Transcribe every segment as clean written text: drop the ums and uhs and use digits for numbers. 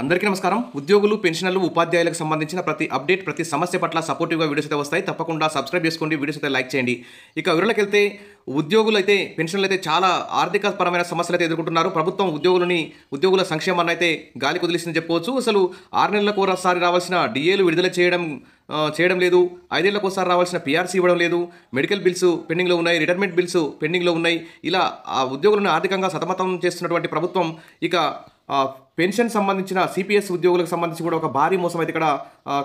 అందరికీ నమస్కారం. ఉద్యోగులు, పెన్షనర్లు, ఉపాధ్యాయులకు సంబంధించిన ప్రతి అప్డేట్, ప్రతి సమస్య పట్ల సపోర్టివ్‌గా వీడియోస్ అయితే వస్తాయి. తప్పకుండా సబ్స్క్రైబ్ చేసుకోండి. వీడియోస్ అయితే లైక్ చేయండి. ఇక వివరాలకెళ్తే ఉద్యోగులైతే, పెన్షనర్లైతే చాలా ఆర్థిక పరమైన సమస్యలైతే ఎదుర్కొంటున్నారు. ప్రభుత్వం ఉద్యోగుల సంక్షేమాన్ని అయితే గాలికి వదిలేసిందని చెప్పుకోవచ్చు. అసలు 6 నెలలకోసారి రావాల్సిన డీఏలు విడుదల చేయడం లేదు. 5 ఏళ్లకోసారి రావాల్సిన పీఆర్సీ ఇవ్వడం లేదు. మెడికల్ బిల్స్ పెండింగ్‌లో ఉన్నాయి. రిటైర్మెంట్ బిల్స్ పెండింగ్‌లో ఉన్నాయి. ఇలా ఆ ఉద్యోగులను ఆర్థికంగా సతమతం చేస్తున్నటువంటి ప్రభుత్వం ఇక పెన్షన్ సంబంధించిన సిపిఎస్ ఉద్యోగులకు సంబంధించి కూడా ఒక భారీ మోసం అయితే ఇక్కడ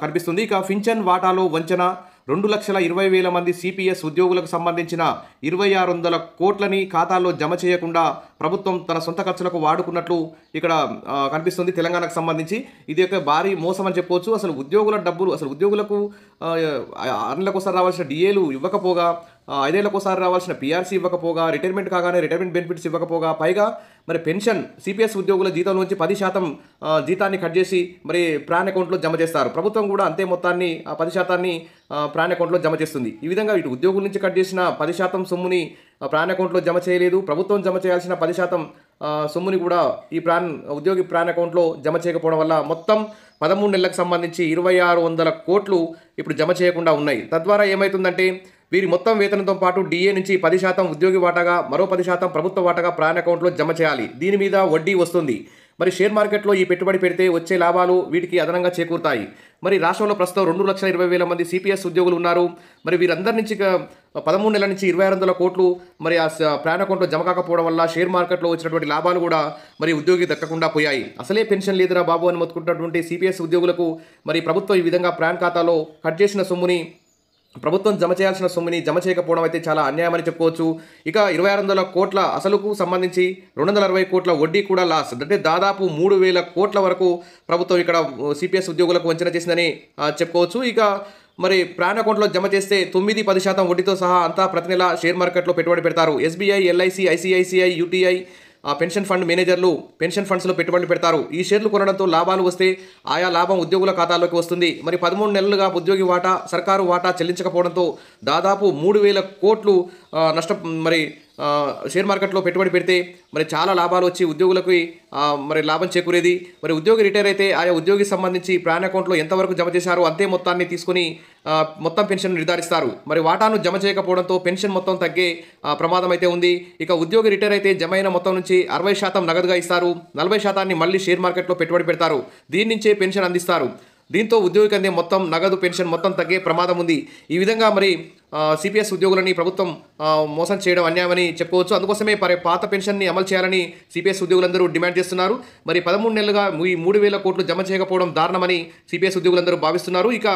కనిపిస్తుంది. ఇక పింఛన్ వాటాలో వంచన 2,20,000 మంది సిపిఎస్ ఉద్యోగులకు సంబంధించిన 2,600 కోట్లని ఖాతాల్లో జమ చేయకుండా ప్రభుత్వం తన సొంత ఖర్చులకు వాడుకున్నట్లు ఇక్కడ కనిపిస్తుంది. తెలంగాణకు సంబంధించి ఇది ఒక భారీ మోసం అని చెప్పుకోవచ్చు. అసలు ఉద్యోగుల డబ్బులు, అసలు ఉద్యోగులకు 6 నెలలకోసారి రావాల్సిన డిఏలు ఇవ్వకపోగా, 5 ఏళ్లకోసారి రావాల్సిన పీఆర్సీ ఇవ్వకపోగా, రిటైర్మెంట్ కాగానే రిటైర్మెంట్ బెనిఫిట్స్ ఇవ్వకపోగా, పైగా మరి పెన్షన్ సిపిఎస్ ఉద్యోగుల జీతం నుంచి 10% జీతాన్ని కట్ చేసి మరి ప్రాన్ అకౌంట్లో జమ చేస్తారు. ప్రభుత్వం కూడా అంతే మొత్తాన్ని, ఆ 10% ప్రాన్ అకౌంట్లో జమ చేస్తుంది. ఈ విధంగా ఇటు ఉద్యోగుల నుంచి కట్ చేసిన 10% సొమ్ముని ప్రాన్ అకౌంట్లో జమ చేయలేదు. ప్రభుత్వం జమ చేయాల్సిన 10% సొమ్ముని కూడా ఈ ఉద్యోగి ప్రాన్ అకౌంట్లో జమ చేయకపోవడం వల్ల మొత్తం 13 నెలలకు సంబంధించి 2,600 కోట్లు ఇప్పుడు జమ చేయకుండా ఉన్నాయి. తద్వారా ఏమవుతుందంటే వీరి మొత్తం వేతనంతో పాటు డిఏ నుంచి 10% ఉద్యోగి వాటాగా, మరో 10% ప్రభుత్వ వాటాగా ప్రాన్ అకౌంట్లో జమ చేయాలి. దీని మీద వడ్డీ వస్తుంది. మరి షేర్ మార్కెట్లో ఈ పెట్టుబడి పెడితే వచ్చే లాభాలు వీటికి అదనంగా చేకూరుతాయి. మరి రాష్ట్రంలో ప్రస్తుతం 2,20,000 మంది సిపిఎస్ ఉద్యోగులు ఉన్నారు. మరి వీరందరి నుంచి 13 నెలల నుంచి 2,600 కోట్లు మరి ఆ ప్రాన్ అకౌంట్లో జమ కాకపోవడం వల్ల షేర్ మార్కెట్లో వచ్చినటువంటి లాభాలు కూడా మరి ఉద్యోగి దక్కకుండా పోయాయి. అసలే పెన్షన్ లేదురా బాబు అని మొత్తుకుంటున్నటువంటి సిపిఎస్ ఉద్యోగులకు మరి ప్రభుత్వం ఈ విధంగా ప్రాన్ ఖాతాలో కట్ చేసిన సొమ్ముని, ప్రభుత్వం జమ చేయాల్సిన సొమ్ముని జమ చేయకపోవడం అయితే చాలా అన్యాయమని చెప్పుకోవచ్చు. ఇక 2,600 కోట్ల అసలుకు సంబంధించి 260 కోట్ల వడ్డీ కూడా లాస్, అంటే దాదాపు 3,000 కోట్ల వరకు ప్రభుత్వం ఇక్కడ సిపిఎస్ ఉద్యోగులకు వంచన చేసిందని చెప్పుకోవచ్చు. ఇక మరి ప్రాన్ అకౌంట్లో జమ చేస్తే 9-10% వడ్డీతో సహా అంతా ప్రతి నెల షేర్ మార్కెట్లో పెట్టుబడి పెడతారు. SBI, LIC, ICICI, UTI pension fund మేనేజర్లు పెన్షన్ ఫండ్స్లో పెట్టుబడులు పెడతారు. ఈ షేర్లు కొనడంతో లాభాలు వస్తే ఆయా లాభం ఉద్యోగుల ఖాతాల్లోకి వస్తుంది. మరి 13 నెలలుగా ఉద్యోగి వాటా, సర్కారు వాటా చెల్లించకపోవడంతో దాదాపు 3,000 కోట్లు మరి షేర్ మార్కెట్లో పెట్టుబడి పెడితే మరి చాలా లాభాలు వచ్చి ఉద్యోగులకి మరి లాభం చేకూరేది. మరి ఉద్యోగి రిటైర్ అయితే ఆయా ఉద్యోగికి సంబంధించి ప్రాన్ అకౌంట్లో ఎంతవరకు జమ చేశారో అంతే మొత్తాన్ని తీసుకుని మొత్తం పెన్షన్ నిర్ధారిస్తారు. మరి వాటాను జమ చేయకపోవడంతో పెన్షన్ మొత్తం తగ్గే ప్రమాదం అయితే ఉంది. ఇక ఉద్యోగి రిటైర్ అయితే జమ అయిన మొత్తం నుంచి 60% నగదుగా ఇస్తారు. 40% మళ్ళీ షేర్ మార్కెట్లో పెట్టుబడి పెడతారు. దీని నుంచే పెన్షన్ అందిస్తారు. దీంతో ఉద్యోగికి అందే మొత్తం నగదు పెన్షన్ మొత్తం తగ్గే ప్రమాదం ఉంది. ఈ విధంగా మరి సిపిఎస్ ఉద్యోగులని ప్రభుత్వం మోసం చేయడం అన్యాయమని చెప్పుకోవచ్చు. అందుకోసమే పాత పెన్షన్ని అమలు చేయాలని సిపిఎస్ ఉద్యోగులందరూ డిమాండ్ చేస్తున్నారు. మరి 13 నెలలుగా ఈ 3,000 కోట్లు జమ చేయకపోవడం దారుణమని సిపిఎస్ ఉద్యోగులందరూ భావిస్తున్నారు. ఇక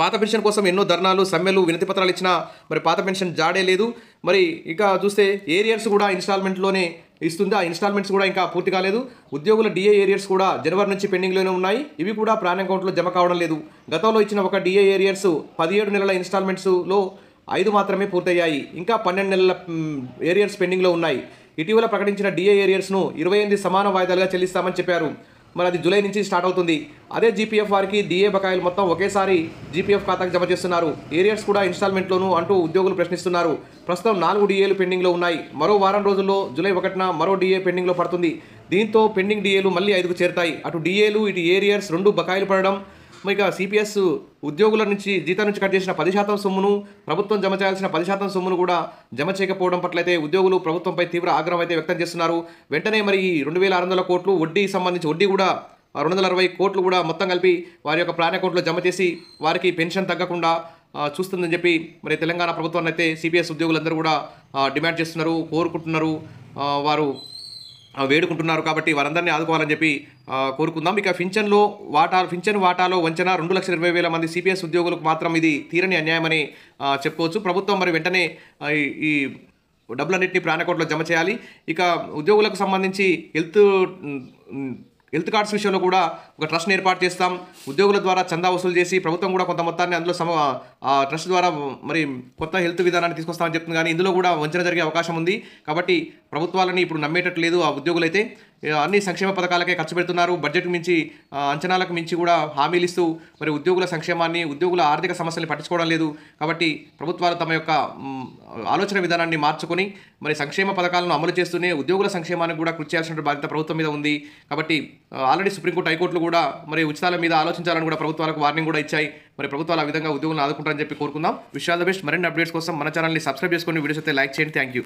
పాత పెన్షన్ కోసం ఎన్నో ధర్నాలు, సమ్మెలు, వినతి పత్రాలు ఇచ్చినా మరి పాత పెన్షన్ జాడే లేదు. మరి ఇక చూస్తే ఏరియర్స్ కూడా ఇన్స్టాల్మెంట్లోనే ఇస్తుంది. ఆ ఇన్స్టాల్మెంట్స్ కూడా ఇంకా పూర్తి కాలేదు. ఉద్యోగుల డిఏ ఏరియర్స్ కూడా జనవరి నుంచి పెండింగ్లోనే ఉన్నాయి. ఇవి కూడా ప్రాన్ అకౌంట్లో జమ కావడం లేదు. గతంలో ఇచ్చిన ఒక డిఏ ఏరియర్స్ 17 నెలల ఇన్స్టాల్మెంట్స్లో 5 మాత్రమే పూర్తయ్యాయి. ఇంకా 12 నెలల ఏరియర్స్ పెండింగ్లో ఉన్నాయి. ఇటీవల ప్రకటించిన డిఏ ఏరియర్స్ను 28 సమాన వాయిదాలుగా చెల్లిస్తామని చెప్పారు. మరి అది జూలై నుంచి స్టార్ట్ అవుతుంది. అదే జీపీఎఫ్ వారికి డిఏ బకాయిలు మొత్తం ఒకేసారి జీపీఎఫ్ ఖాతాకు జమ చేస్తున్నారు. ఏరియర్స్ కూడా ఇన్స్టాల్మెంట్లోనూ అంటూ ఉద్యోగులు ప్రశ్నిస్తున్నారు. ప్రస్తుతం 4 డిఏలు పెండింగ్లో ఉన్నాయి. మరో వారం రోజుల్లో జూలై 1న మరో డిఏ పెండింగ్లో పడుతుంది. దీంతో పెండింగ్ డిఏలు మళ్ళీ 5కు చేరుతాయి. అటు డిఏలు, ఇటు ఏరియర్స్ 2 బకాయిలు పడడం, ఇక సిపిఎస్ ఉద్యోగుల నుంచి జీతం నుంచి కట్ చేసిన 10% సొమ్మును, ప్రభుత్వం జమ చేయాల్సిన 10% సొమ్మును కూడా జమ చేయకపోవడం పట్ల అయితే ఉద్యోగులు ప్రభుత్వంపై తీవ్ర ఆగ్రహం అయితే వ్యక్తం చేస్తున్నారు. వెంటనే మరి 2,600 కోట్లు వడ్డీ కూడా 260 కోట్లు కూడా మొత్తం కలిపి వారి యొక్క ప్రాన్ అకౌంట్లో జమ చేసి వారికి పెన్షన్ తగ్గకుండా చూస్తుందని చెప్పి మరి తెలంగాణ ప్రభుత్వాన్ని అయితే సిపిఎస్ ఉద్యోగులందరూ కూడా డిమాండ్ చేస్తున్నారు, కోరుకుంటున్నారు, వారు వేడుకుంటున్నారు. కాబట్టి వారందరినీ ఆదుకోవాలని చెప్పి కోరుకుందాం. ఇక పింఛన్ వాటాలో వంచన 2,20,000 మంది సిపిఎస్ ఉద్యోగులకు మాత్రం ఇది తీరని అన్యాయమని చెప్పుకోవచ్చు. ప్రభుత్వం మరి వెంటనే ఈ డబ్బులన్నింటినీ ప్రాన్ అకౌంట్లో జమ చేయాలి. ఇక ఉద్యోగులకు సంబంధించి హెల్త్ కార్డ్స్ విషయంలో కూడా ఒక ట్రస్ట్ని ఏర్పాటు చేస్తాం. ఉద్యోగుల ద్వారా చందా వసూలు చేసి ప్రభుత్వం కూడా కొంత మొత్తాన్ని అందులో ట్రస్ట్ ద్వారా మరి కొత్త హెల్త్ విధానాన్ని తీసుకొస్తామని చెప్తుంది. కానీ ఇందులో కూడా వంచన జరిగే అవకాశం ఉంది. కాబట్టి ప్రభుత్వాలని ఇప్పుడు నమ్మేటట్టు లేదు. ఆ ఉద్యోగులైతే అన్ని సంక్షేమ పథకాలకే ఖర్చు పెడుతున్నారు. బడ్జెట్ మించి, అంచనాలకు మించి కూడా హామీలు ఇస్తూ మరి ఉద్యోగుల సంక్షేమాన్ని, ఉద్యోగుల ఆర్థిక సమస్యల్ని పట్టించుకోవడం లేదు. కాబట్టి ప్రభుత్వాలు తమ యొక్క ఆలోచన విధానాన్ని మార్చుకొని మరి సంక్షేమ పథకాలను అమలు చేస్తూనే ఉద్యోగుల సంక్షేమానికి కూడా కృషి చేయాల్సిన బాధ్యత ప్రభుత్వం మీద ఉంది. కాబట్టి ఆల్రెడీ సుప్రీంకోర్టు హైకోర్టులు కూడా మరి ఉచితాల మీద ఆలోచించాలని కూడా ప్రభుత్వాలకు వార్నింగ్ కూడా ఇచ్చాయి. మరి ప్రభుత్వాలు ఆ విధంగా ఉద్యోగులను ఆదుకుంటారని చెప్పి కోరుకుందాం. Wish all the best. మరిన్ని అప్డేట్స్ కోసం మన ఛానల్ని సబ్స్క్రైబ్ చేసుకొని వీడియోస్ అయితే లైక్ చేయండి. Thank you.